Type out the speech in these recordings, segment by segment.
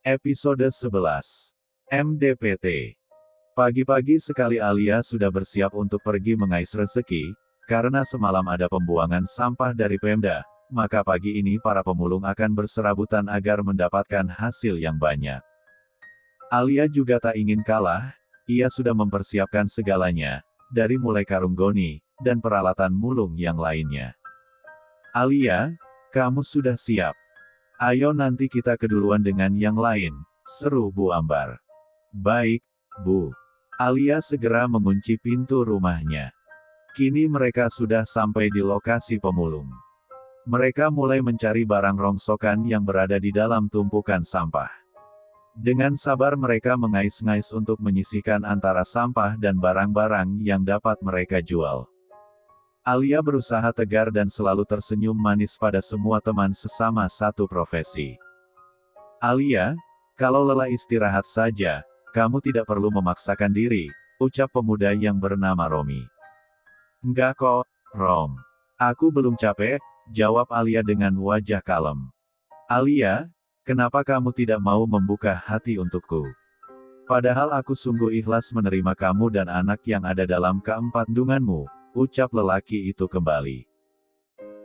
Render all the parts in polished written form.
Episode 11. MDPT. Pagi-pagi sekali Alia sudah bersiap untuk pergi mengais rezeki, karena semalam ada pembuangan sampah dari Pemda, maka pagi ini para pemulung akan berserabutan agar mendapatkan hasil yang banyak. Alia juga tak ingin kalah, ia sudah mempersiapkan segalanya, dari mulai karung goni, dan peralatan mulung yang lainnya. Alia, kamu sudah siap? Ayo nanti kita keduluan dengan yang lain, seru Bu Ambar. Baik, Bu. Alia segera mengunci pintu rumahnya. Kini mereka sudah sampai di lokasi pemulung. Mereka mulai mencari barang rongsokan yang berada di dalam tumpukan sampah. Dengan sabar mereka mengais-ngais untuk menyisihkan antara sampah dan barang-barang yang dapat mereka jual. Alia berusaha tegar dan selalu tersenyum manis pada semua teman sesama satu profesi. Alia, kalau lelah istirahat saja, kamu tidak perlu memaksakan diri, ucap pemuda yang bernama Romi. Enggak kok, Rom. Aku belum capek, jawab Alia dengan wajah kalem. Alia, kenapa kamu tidak mau membuka hati untukku? Padahal aku sungguh ikhlas menerima kamu dan anak yang ada dalam keempat-kandunganmu, ucap lelaki itu kembali.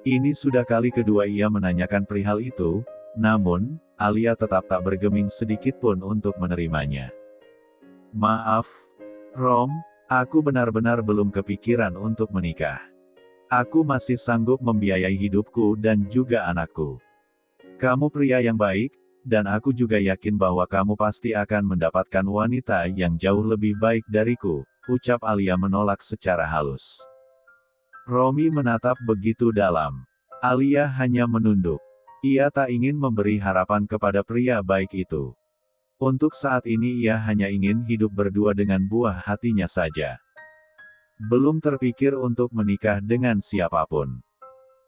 Ini sudah kali kedua ia menanyakan perihal itu, namun, Alia tetap tak bergeming sedikitpun untuk menerimanya. Maaf, Rom, aku benar-benar belum kepikiran untuk menikah. Aku masih sanggup membiayai hidupku dan juga anakku. Kamu pria yang baik, dan aku juga yakin bahwa kamu pasti akan mendapatkan wanita yang jauh lebih baik dariku, ucap Alia menolak secara halus. Romi menatap begitu dalam. Alia hanya menunduk. Ia tak ingin memberi harapan kepada pria baik itu. Untuk saat ini ia hanya ingin hidup berdua dengan buah hatinya saja. Belum terpikir untuk menikah dengan siapapun.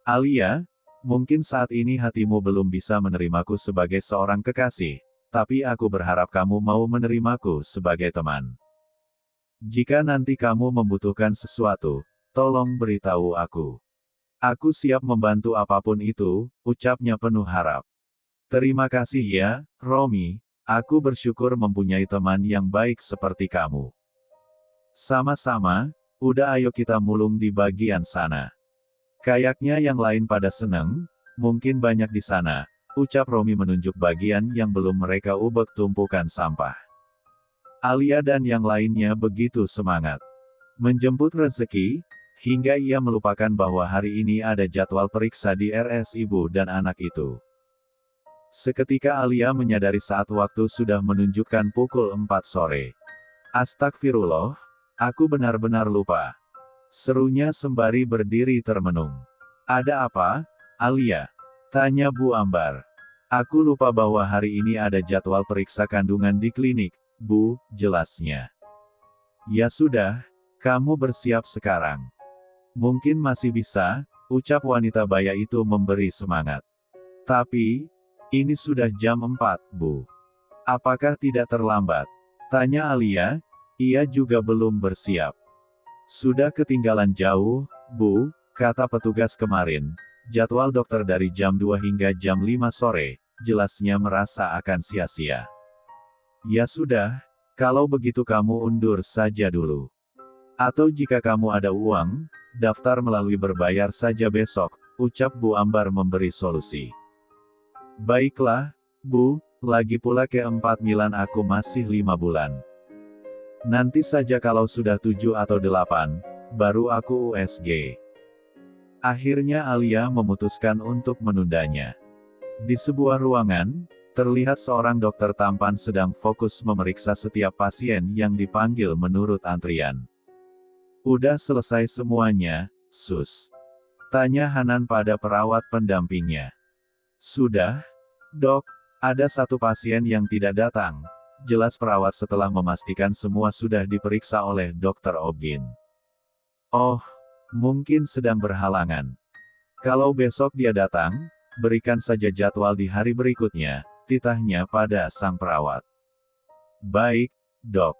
Alia, mungkin saat ini hatimu belum bisa menerimaku sebagai seorang kekasih, tapi aku berharap kamu mau menerimaku sebagai teman. Jika nanti kamu membutuhkan sesuatu, tolong beritahu aku. Aku siap membantu apapun itu, ucapnya penuh harap. Terima kasih ya, Romi. Aku bersyukur mempunyai teman yang baik seperti kamu. Sama-sama, udah ayo kita mulung di bagian sana. Kayaknya yang lain pada seneng, mungkin banyak di sana, ucap Romi menunjuk bagian yang belum mereka ubek tumpukan sampah. Alia dan yang lainnya begitu semangat menjemput rezeki, hingga ia melupakan bahwa hari ini ada jadwal periksa di RS ibu dan anak itu. Seketika Alia menyadari saat waktu sudah menunjukkan pukul 4 sore. Astagfirullah, aku benar-benar lupa. Serunya sembari berdiri termenung. Ada apa, Alia? Tanya Bu Ambar. Aku lupa bahwa hari ini ada jadwal periksa kandungan di klinik, Bu, jelasnya. Ya sudah, kamu bersiap sekarang. Mungkin masih bisa, ucap wanita baya itu memberi semangat. Tapi, ini sudah jam 4, Bu. Apakah tidak terlambat? Tanya Alia, ia juga belum bersiap. Sudah ketinggalan jauh, Bu, kata petugas kemarin. Jadwal dokter dari jam 2 hingga jam 5 sore, jelasnya merasa akan sia-sia. Ya sudah, kalau begitu kamu undur saja dulu. Atau jika kamu ada uang, daftar melalui berbayar saja besok, ucap Bu Ambar memberi solusi. Baiklah, Bu, lagi pula ke-4 Milan aku masih 5 bulan. Nanti saja kalau sudah 7 atau 8, baru aku USG. Akhirnya Alia memutuskan untuk menundanya. Di sebuah ruangan, terlihat seorang dokter tampan sedang fokus memeriksa setiap pasien yang dipanggil menurut antrian. Udah selesai semuanya, Sus? Tanya Hanan pada perawat pendampingnya. Sudah, Dok, ada satu pasien yang tidak datang, jelas perawat setelah memastikan semua sudah diperiksa oleh Dokter Obgin. Oh, mungkin sedang berhalangan. Kalau besok dia datang, berikan saja jadwal di hari berikutnya, titahnya pada sang perawat. Baik, Dok.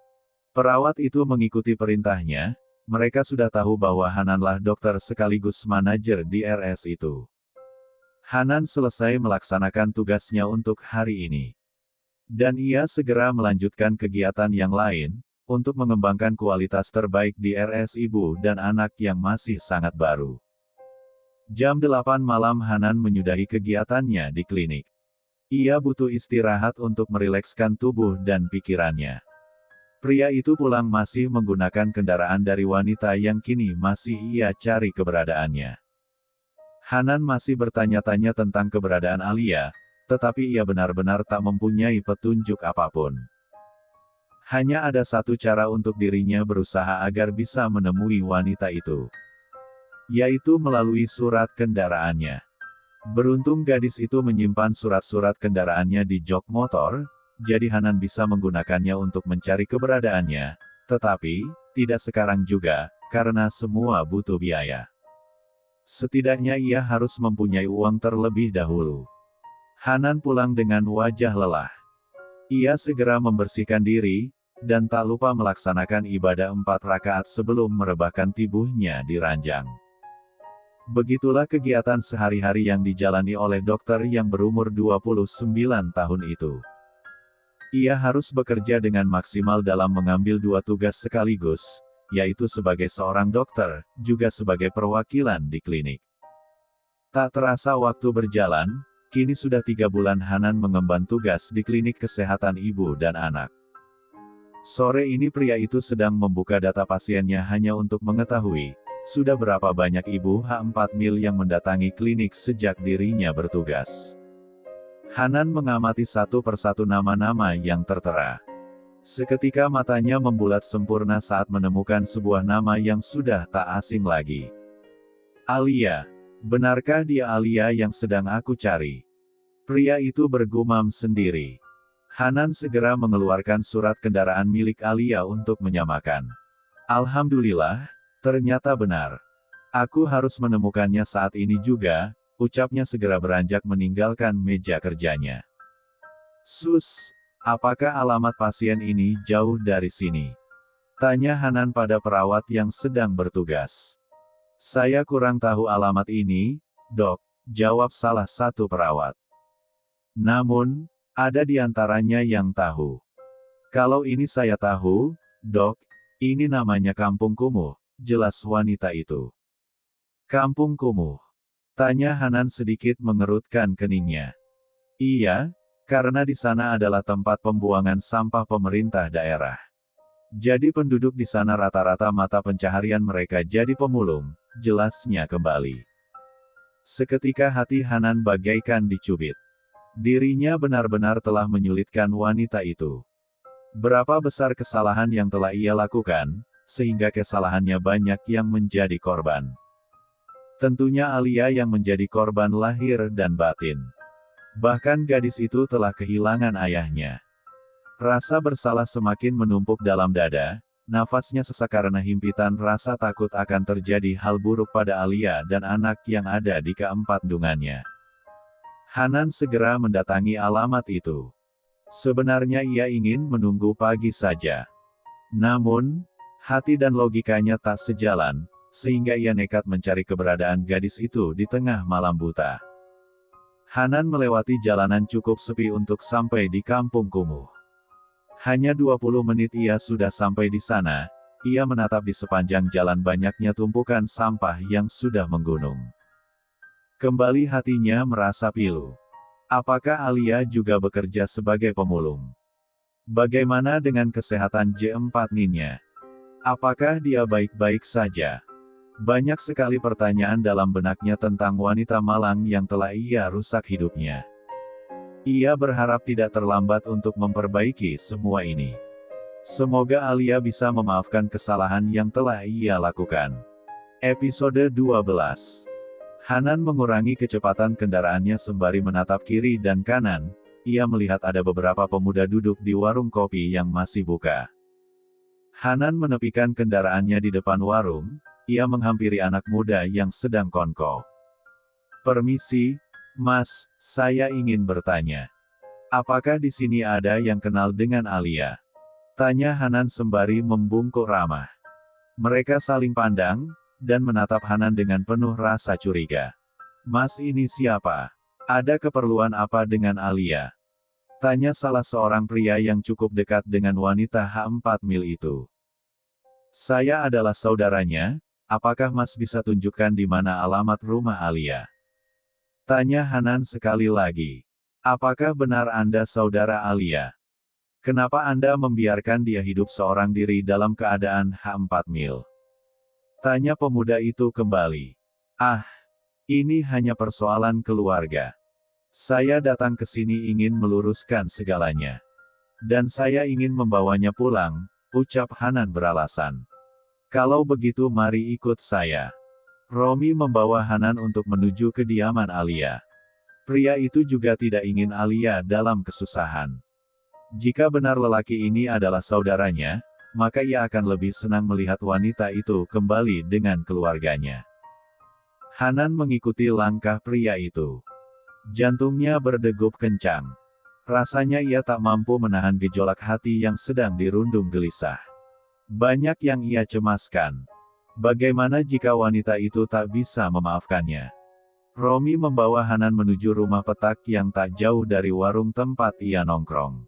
Perawat itu mengikuti perintahnya, mereka sudah tahu bahwa Hananlah dokter sekaligus manajer di RS itu. Hanan selesai melaksanakan tugasnya untuk hari ini. Dan ia segera melanjutkan kegiatan yang lain, untuk mengembangkan kualitas terbaik di RS ibu dan anak yang masih sangat baru. Jam 8 malam Hanan menyudahi kegiatannya di klinik. Ia butuh istirahat untuk merilekskan tubuh dan pikirannya. Pria itu pulang masih menggunakan kendaraan dari wanita yang kini masih ia cari keberadaannya. Hanan masih bertanya-tanya tentang keberadaan Alia, tetapi ia benar-benar tak mempunyai petunjuk apapun. Hanya ada satu cara untuk dirinya berusaha agar bisa menemui wanita itu, yaitu melalui surat kendaraannya. Beruntung gadis itu menyimpan surat-surat kendaraannya di jok motor, jadi Hanan bisa menggunakannya untuk mencari keberadaannya, tetapi, tidak sekarang juga, karena semua butuh biaya. Setidaknya ia harus mempunyai uang terlebih dahulu. Hanan pulang dengan wajah lelah. Ia segera membersihkan diri, dan tak lupa melaksanakan ibadah 4 rakaat sebelum merebahkan tubuhnya di ranjang. Begitulah kegiatan sehari-hari yang dijalani oleh dokter yang berumur 29 tahun itu. Ia harus bekerja dengan maksimal dalam mengambil 2 tugas sekaligus, yaitu sebagai seorang dokter, juga sebagai perwakilan di klinik. Tak terasa waktu berjalan, kini sudah 3 bulan Hanan mengemban tugas di klinik kesehatan ibu dan anak. Sore ini pria itu sedang membuka data pasiennya hanya untuk mengetahui, sudah berapa banyak ibu H4 mil yang mendatangi klinik sejak dirinya bertugas. Hanan mengamati satu persatu nama-nama yang tertera. Seketika matanya membulat sempurna saat menemukan sebuah nama yang sudah tak asing lagi. Alia. Benarkah dia Alia yang sedang aku cari? Pria itu bergumam sendiri. Hanan segera mengeluarkan surat kendaraan milik Alia untuk menyamakan. Alhamdulillah, ternyata benar. Aku harus menemukannya saat ini juga, ucapnya segera beranjak meninggalkan meja kerjanya. Sus, apakah alamat pasien ini jauh dari sini? Tanya Hanan pada perawat yang sedang bertugas. Saya kurang tahu alamat ini, Dok, jawab salah satu perawat. Namun, ada di antaranya yang tahu. Kalau ini saya tahu, Dok, ini namanya Kampung Kumuh, jelas wanita itu. Kampung Kumuh? Tanya Hanan sedikit mengerutkan keningnya. Iya, karena di sana adalah tempat pembuangan sampah pemerintah daerah. Jadi penduduk di sana rata-rata mata pencaharian mereka jadi pemulung, jelasnya kembali. Seketika hati Hanan bagaikan dicubit. Dirinya benar-benar telah menyulitkan wanita itu. Berapa besar kesalahan yang telah ia lakukan, sehingga kesalahannya banyak yang menjadi korban. Tentunya Alia yang menjadi korban lahir dan batin. Bahkan gadis itu telah kehilangan ayahnya. Rasa bersalah semakin menumpuk dalam dada, nafasnya sesak karena himpitan rasa takut akan terjadi hal buruk pada Alia dan anak yang ada di keempat kandungannya. Hanan segera mendatangi alamat itu. Sebenarnya ia ingin menunggu pagi saja. Namun, hati dan logikanya tak sejalan, sehingga ia nekat mencari keberadaan gadis itu di tengah malam buta. Hanan melewati jalanan cukup sepi untuk sampai di Kampung Kumuh. Hanya 20 menit ia sudah sampai di sana, ia menatap di sepanjang jalan banyaknya tumpukan sampah yang sudah menggunung. Kembali hatinya merasa pilu. Apakah Alia juga bekerja sebagai pemulung? Bagaimana dengan kesehatan J4 Ninnya? Apakah dia baik-baik saja? Banyak sekali pertanyaan dalam benaknya tentang wanita malang yang telah ia rusak hidupnya. Ia berharap tidak terlambat untuk memperbaiki semua ini. Semoga Alia bisa memaafkan kesalahan yang telah ia lakukan. Episode 12. Hanan mengurangi kecepatan kendaraannya sembari menatap kiri dan kanan. Ia melihat ada beberapa pemuda duduk di warung kopi yang masih buka. Hanan menepikan kendaraannya di depan warung. Ia menghampiri anak muda yang sedang kongko. Permisi, Mas, saya ingin bertanya. Apakah di sini ada yang kenal dengan Alia? Tanya Hanan sembari membungkuk ramah. Mereka saling pandang, dan menatap Hanan dengan penuh rasa curiga. Mas ini siapa? Ada keperluan apa dengan Alia? Tanya salah seorang pria yang cukup dekat dengan wanita H4 mil itu. Saya adalah saudaranya, apakah Mas bisa tunjukkan di mana alamat rumah Alia? Tanya Hanan sekali lagi. Apakah benar Anda saudara Alia? Kenapa Anda membiarkan dia hidup seorang diri dalam keadaan H4 mil? Tanya pemuda itu kembali. Ah, ini hanya persoalan keluarga. Saya datang ke sini ingin meluruskan segalanya. Dan saya ingin membawanya pulang, ucap Hanan beralasan. Kalau begitu mari ikut saya. Romi membawa Hanan untuk menuju kediaman Alia. Pria itu juga tidak ingin Alia dalam kesusahan. Jika benar lelaki ini adalah saudaranya, maka ia akan lebih senang melihat wanita itu kembali dengan keluarganya. Hanan mengikuti langkah pria itu. Jantungnya berdegup kencang. Rasanya ia tak mampu menahan gejolak hati yang sedang dirundung gelisah. Banyak yang ia cemaskan. Bagaimana jika wanita itu tak bisa memaafkannya? Romi membawa Hanan menuju rumah petak yang tak jauh dari warung tempat ia nongkrong.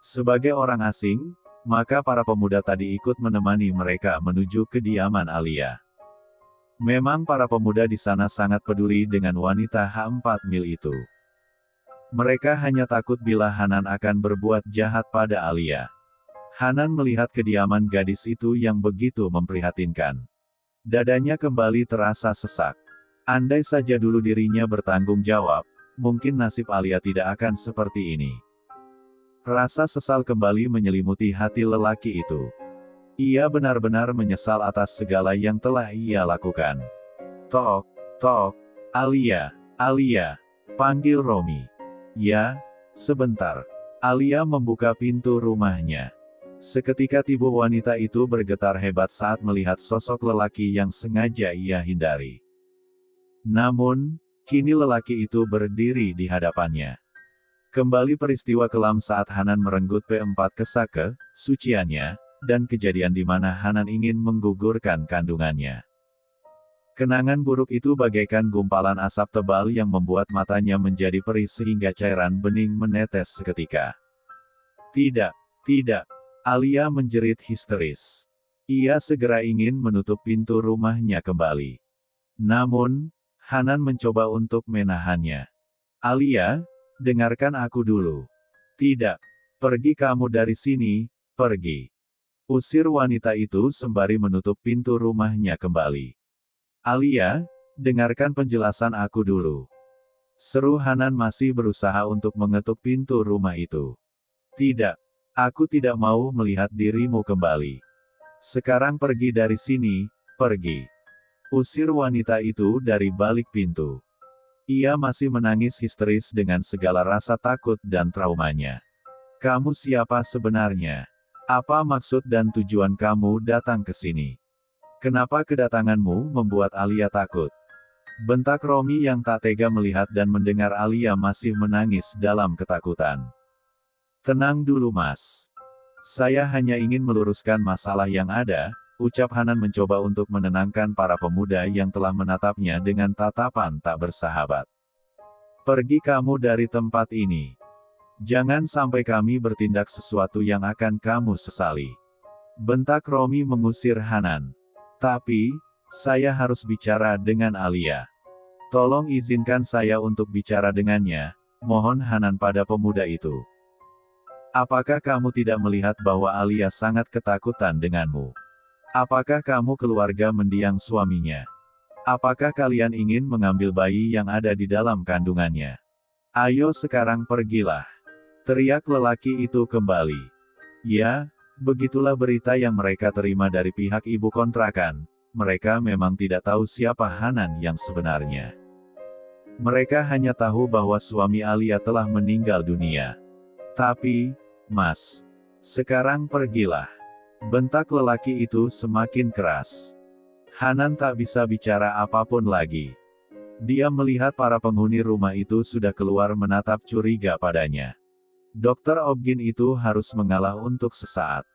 Sebagai orang asing, maka para pemuda tadi ikut menemani mereka menuju kediaman Alia. Memang para pemuda di sana sangat peduli dengan wanita H4 mil itu. Mereka hanya takut bila Hanan akan berbuat jahat pada Alia. Hanan melihat kediaman gadis itu yang begitu memprihatinkan. Dadanya kembali terasa sesak. Andai saja dulu dirinya bertanggung jawab, mungkin nasib Alia tidak akan seperti ini. Rasa sesal kembali menyelimuti hati lelaki itu. Ia benar-benar menyesal atas segala yang telah ia lakukan. Tok, tok, Alia, Alia, panggil Romi. Ya, sebentar. Alia membuka pintu rumahnya. Seketika tubuh wanita itu bergetar hebat saat melihat sosok lelaki yang sengaja ia hindari. Namun, kini lelaki itu berdiri di hadapannya. Kembali peristiwa kelam saat Hanan merenggut P4 kesake, suciannya, dan kejadian di mana Hanan ingin menggugurkan kandungannya. Kenangan buruk itu bagaikan gumpalan asap tebal yang membuat matanya menjadi perih sehingga cairan bening menetes seketika. Tidak, tidak. Alia menjerit histeris. Ia segera ingin menutup pintu rumahnya kembali. Namun, Hanan mencoba untuk menahannya. Alia, dengarkan aku dulu. Tidak. Pergi kamu dari sini, pergi. Usir wanita itu sembari menutup pintu rumahnya kembali. Alia, dengarkan penjelasan aku dulu. Seru Hanan masih berusaha untuk mengetuk pintu rumah itu. Tidak. Aku tidak mau melihat dirimu kembali. Sekarang pergi dari sini, pergi. Usir wanita itu dari balik pintu. Ia masih menangis histeris dengan segala rasa takut dan traumanya. Kamu siapa sebenarnya? Apa maksud dan tujuan kamu datang ke sini? Kenapa kedatanganmu membuat Alia takut? Bentak Romi yang tak tega melihat dan mendengar Alia masih menangis dalam ketakutan. Tenang dulu Mas. Saya hanya ingin meluruskan masalah yang ada, ucap Hanan mencoba untuk menenangkan para pemuda yang telah menatapnya dengan tatapan tak bersahabat. Pergi kamu dari tempat ini. Jangan sampai kami bertindak sesuatu yang akan kamu sesali. Bentak Romi mengusir Hanan. Tapi, saya harus bicara dengan Alia. Tolong izinkan saya untuk bicara dengannya, mohon Hanan pada pemuda itu. Apakah kamu tidak melihat bahwa Alia sangat ketakutan denganmu? Apakah kamu keluarga mendiang suaminya? Apakah kalian ingin mengambil bayi yang ada di dalam kandungannya? Ayo sekarang pergilah. Teriak lelaki itu kembali. Ya, begitulah berita yang mereka terima dari pihak ibu kontrakan. Mereka memang tidak tahu siapa Hanan yang sebenarnya. Mereka hanya tahu bahwa suami Alia telah meninggal dunia. Tapi, Mas, sekarang pergilah. Bentak lelaki itu semakin keras. Hanan tak bisa bicara apapun lagi. Dia melihat para penghuni rumah itu sudah keluar menatap curiga padanya. Dokter Obgyn itu harus mengalah untuk sesaat.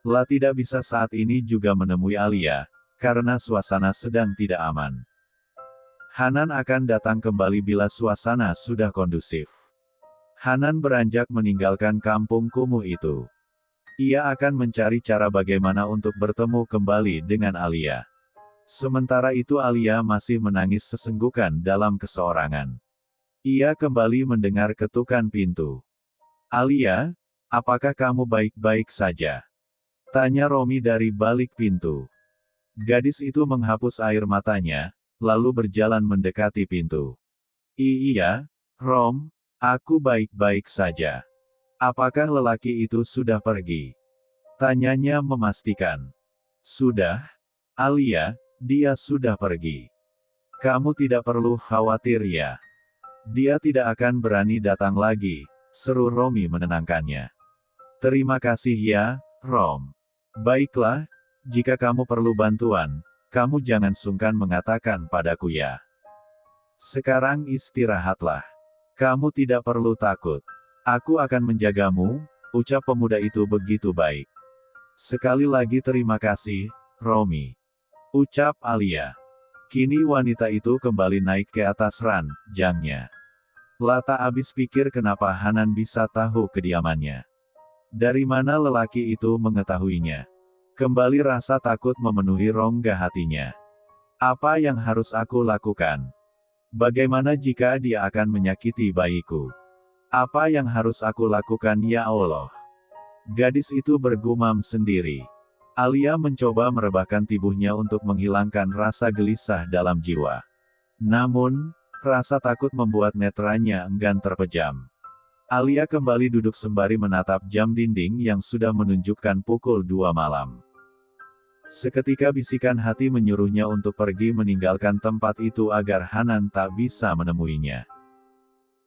La tidak bisa saat ini juga menemui Alia, karena suasana sedang tidak aman. Hanan akan datang kembali bila suasana sudah kondusif. Hanan beranjak meninggalkan kampung kumuh itu. Ia akan mencari cara bagaimana untuk bertemu kembali dengan Alia. Sementara itu Alia masih menangis sesenggukan dalam keseorangan. Ia kembali mendengar ketukan pintu. "Alia, apakah kamu baik-baik saja?" tanya Romi dari balik pintu. Gadis itu menghapus air matanya, lalu berjalan mendekati pintu. "Iya, Rom, aku baik-baik saja. Apakah lelaki itu sudah pergi?" tanyanya memastikan. "Sudah, Alia, dia sudah pergi. Kamu tidak perlu khawatir ya. Dia tidak akan berani datang lagi," seru Romi menenangkannya. "Terima kasih ya, Rom. Baiklah, jika kamu perlu bantuan, kamu jangan sungkan mengatakan padaku ya. Sekarang istirahatlah. Kamu tidak perlu takut. Aku akan menjagamu," ucap pemuda itu begitu baik. "Sekali lagi terima kasih, Romi," ucap Alia. Kini wanita itu kembali naik ke atas ranjangnya. Lata habis pikir kenapa Hanan bisa tahu kediamannya. Dari mana lelaki itu mengetahuinya? Kembali rasa takut memenuhi rongga hatinya. Apa yang harus aku lakukan? Bagaimana jika dia akan menyakiti bayiku? Apa yang harus aku lakukan ya Allah? Gadis itu bergumam sendiri. Alia mencoba merebahkan tubuhnya untuk menghilangkan rasa gelisah dalam jiwa. Namun, rasa takut membuat netranya enggan terpejam. Alia kembali duduk sembari menatap jam dinding yang sudah menunjukkan pukul 2 malam. Seketika bisikan hati menyuruhnya untuk pergi meninggalkan tempat itu agar Hanan tak bisa menemuinya.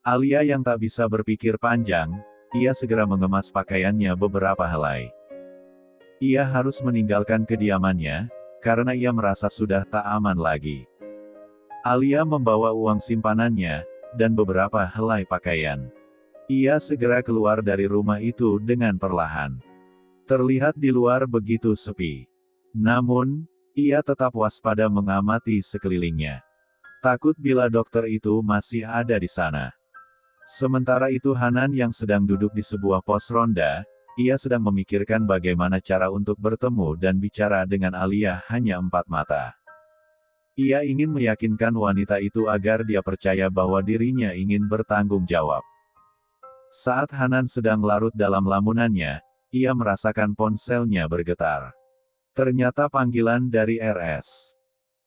Alia yang tak bisa berpikir panjang, ia segera mengemas pakaiannya beberapa helai. Ia harus meninggalkan kediamannya, karena ia merasa sudah tak aman lagi. Alia membawa uang simpanannya, dan beberapa helai pakaian. Ia segera keluar dari rumah itu dengan perlahan. Terlihat di luar begitu sepi. Namun, ia tetap waspada mengamati sekelilingnya. Takut bila dokter itu masih ada di sana. Sementara itu Hanan yang sedang duduk di sebuah pos ronda, ia sedang memikirkan bagaimana cara untuk bertemu dan bicara dengan Alia hanya empat mata. Ia ingin meyakinkan wanita itu agar dia percaya bahwa dirinya ingin bertanggung jawab. Saat Hanan sedang larut dalam lamunannya, ia merasakan ponselnya bergetar. Ternyata panggilan dari RS.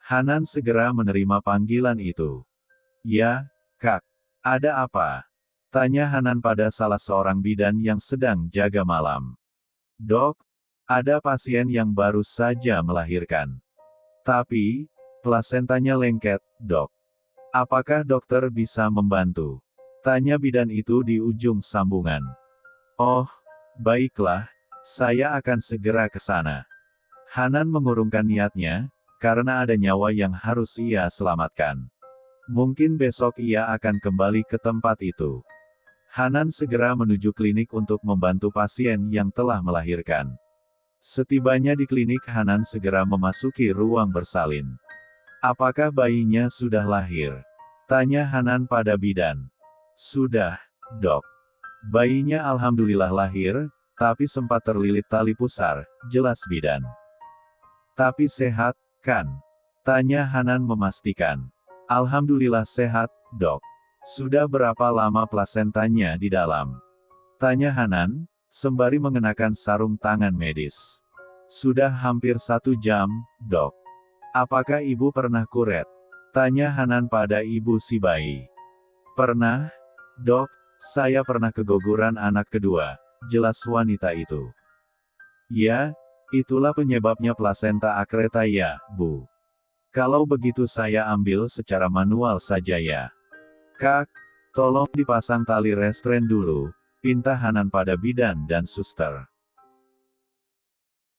Hanan segera menerima panggilan itu. "Ya, Kak. Ada apa?" tanya Hanan pada salah seorang bidan yang sedang jaga malam. "Dok, ada pasien yang baru saja melahirkan. Tapi, plasentanya lengket, Dok. Apakah dokter bisa membantu?" tanya bidan itu di ujung sambungan. "Oh, baiklah, saya akan segera ke sana." Hanan mengurungkan niatnya, karena ada nyawa yang harus ia selamatkan. Mungkin besok ia akan kembali ke tempat itu. Hanan segera menuju klinik untuk membantu pasien yang telah melahirkan. Setibanya di klinik Hanan segera memasuki ruang bersalin. "Apakah bayinya sudah lahir?" tanya Hanan pada bidan. "Sudah, Dok. Bayinya alhamdulillah lahir, tapi sempat terlilit tali pusar," jelas bidan. "Tapi sehat, kan?" tanya Hanan memastikan. "Alhamdulillah sehat, Dok." "Sudah berapa lama plasentanya di dalam?" tanya Hanan, sembari mengenakan sarung tangan medis. "Sudah hampir 1 jam, Dok." "Apakah ibu pernah kuret?" tanya Hanan pada ibu si bayi. "Pernah, Dok, saya pernah keguguran anak kedua," jelas wanita itu. "Ya, itulah penyebabnya plasenta akreta ya, Bu. Kalau begitu saya ambil secara manual saja ya. Kak, tolong dipasang tali restren dulu," pinta Hanan pada bidan dan suster.